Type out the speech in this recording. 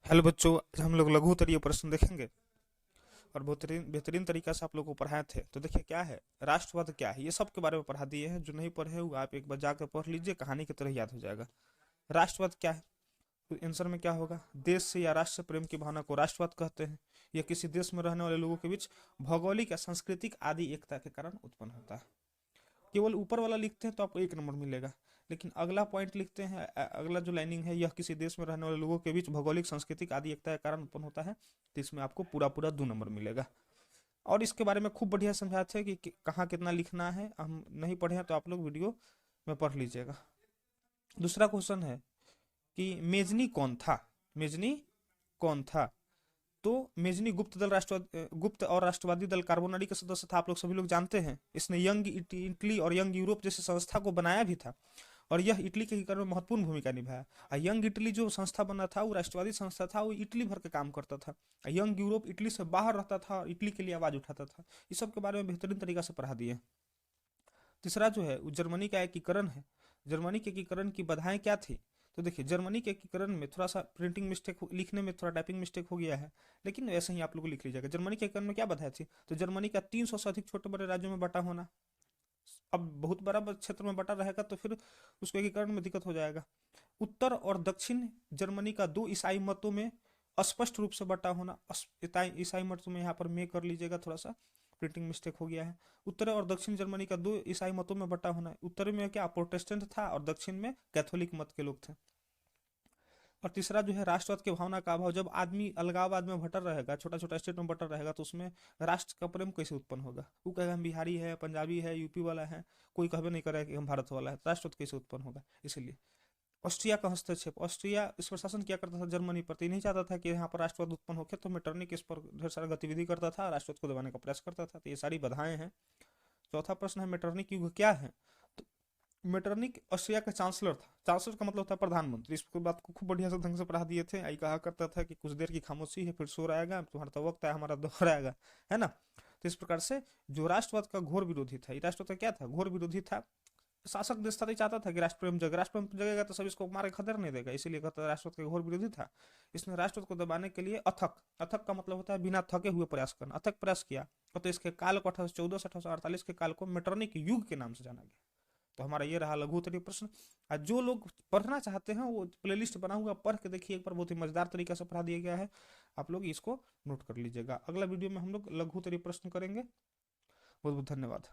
Hello बच्चों, आज हम लोग लघु उत्तरीय प्रश्न देखेंगे और बेहतरीन बेहतरीन तरीका से आप लोगों को पढ़ाए थे। तो देखिए क्या है, राष्ट्रवाद क्या है, ये सब के बारे में पढ़ा दिए हैं। जो नहीं पढ़े हुए आप एक बार जाकर पढ़ लीजिए, कहानी की तरह याद हो जाएगा। राष्ट्रवाद क्या है? तो आंसर में क्या होगा? देश से या राष्ट्र से प्रेम की भावना को राष्ट्रवाद कहते हैं। यह किसी देश में रहने वाले लोगों के बीच भौगोलिक या सांस्कृतिक आदि एकता के कारण उत्पन्न होता है। केवल ऊपर वाला लिखते हैं तो आपको 1 नंबर मिलेगा, लेकिन अगला पॉइंट लिखते हैं, अगला जो लाइनिंग है, यह किसी देश में रहने वाले लोगों के बीच भौगोलिक सांस्कृतिक आदि एकता के कारण उत्पन्न होता है, तो इसमें आपको पूरा पूरा 2 नंबर मिलेगा। और इसके बारे में खूब बढ़िया समझाते हैं कि कहाँ कितना लिखना है। हम नहीं पढ़े हैं तो आप लोग वीडियो में पढ़ लीजिएगा। दूसरा क्वेश्चन है कि मेजनी कौन था? मेजनी कौन था? तो मेजनी गुप्त दल राष्ट्रवाद गुप्त और राष्ट्रवादी दल कार्बोनारी का सदस्य था, आप लोग सभी लोग जानते हैं। इसने यंग इटली और यंग यूरोप जैसे संस्था को बनाया भी था, और यह इटली के एकीकरण में महत्वपूर्ण भूमिका निभाया। यंग इटली जो संस्था बना था, वो राष्ट्रवादी संस्था था, वो इटली भर के काम करता था। यंग यूरोप इटली से बाहर रहता था और इटली के लिए आवाज उठाता था। इस सब के बारे में बेहतरीन तरीका से पढ़ा दिए। तीसरा जो है वो जर्मनी का एकीकरण है। जर्मनी के एकीकरण की बाधाएं क्या थी? तो देखिए, जर्मनी के एकीकरण में थोड़ा सा प्रिंटिंग मिस्टेक, लिखने में थोड़ा टाइपिंग मिस्टेक हो गया है, लेकिन वैसे ही आप लोग को लिख लीजिएगा। जर्मनी के एकीकरण में क्या बाधाएं थी? तो जर्मनी का 300 से अधिक छोटे बड़े राज्यों में बटा होना। अब बहुत बड़ा क्षेत्र में बटा रहेगा तो फिर उसको एकीकरण में दिक्कत हो जाएगा। उत्तर और दक्षिण जर्मनी का 2 ईसाई मतों में स्पष्ट रूप से बटा होना। ईसाई मतों में यहाँ पर में कर लीजिएगा, थोड़ा सा प्रिंटिंग मिस्टेक हो गया है। उत्तर और दक्षिण जर्मनी का 2 ईसाई मतों में बटा होना। उत्तर में क्या प्रोटेस्टेंट था और दक्षिण में कैथोलिक मत के लोग थे। और तीसरा जो है राष्ट्रवाद की भावना का अभाव। जब आदमी अलगाववाद में भटर रहेगा, छोटा छोटा स्टेट में बटर रहेगा, तो उसमें राष्ट्र का प्रेम कैसे उत्पन्न होगा? वो कहेगा हम बिहारी है, पंजाबी है, यूपी वाला है, कोई कहबे नहीं करेगा कि हम भारत वाला है। राष्ट्रवाद कैसे उत्पन्न होगा? इसीलिए ऑस्ट्रिया का हस्तक्षेप। ऑस्ट्रिया इस पर शासन किया करता था जर्मनी पर, तो नहीं चाहता था कि यहाँ पर राष्ट्रवाद उत्पन्न होकर, तो मेटरनिक इस पर ढेर सारा गतिविधि करता था, राष्ट्रवाद को दबाने का प्रयास करता था। तो ये सारी बाधाएं हैं। चौथा प्रश्न है मेटरनिक युग क्या है? तो मेटरनिक ऑस्ट्रिया का चांसलर था। चांसलर का मतलब होता है प्रधानमंत्री। इस बात को खूब बढ़िया से ढंग से पढ़ा दिए थे। आई कहा करता था कि कुछ देर की खामोशी है, फिर शोर आएगा, तुम्हारा तो वक्त है, हमारा दौर आएगा, है ना। तो इस प्रकार से जो राष्ट्रवाद का घोर विरोधी था, ये राष्ट्रवाद का क्या था? घोर विरोधी था। शासक देश था तो चाहता था कि राष्ट्रप्रेम जगे, राष्ट्रप्रेम जगेगा तो सब इसको मारे खदेड़ नहीं देगा, इसीलिए कहता है राष्ट्रवाद का घोर विरोधी था। इसने राष्ट्रवाद को दबाने के लिए अथक, अथक का मतलब होता है बिना थके हुए प्रयास करना, अथक प्रयास किया। तो इसके काल को 1814 से 1848 के काल को मेटरनिक युग के नाम से जाना गया। तो हमारा ये रहा लघु उत्तरीय प्रश्न। आज जो लोग पढ़ना चाहते हैं वो प्लेलिस्ट बना हुआ, पढ़ के देखिए एक बार, बहुत ही मजेदार तरीका से पढ़ा दिया गया है। आप लोग इसको नोट कर लीजिएगा। अगला वीडियो में हम लोग लघु उत्तरीय प्रश्न करेंगे। बहुत बहुत धन्यवाद।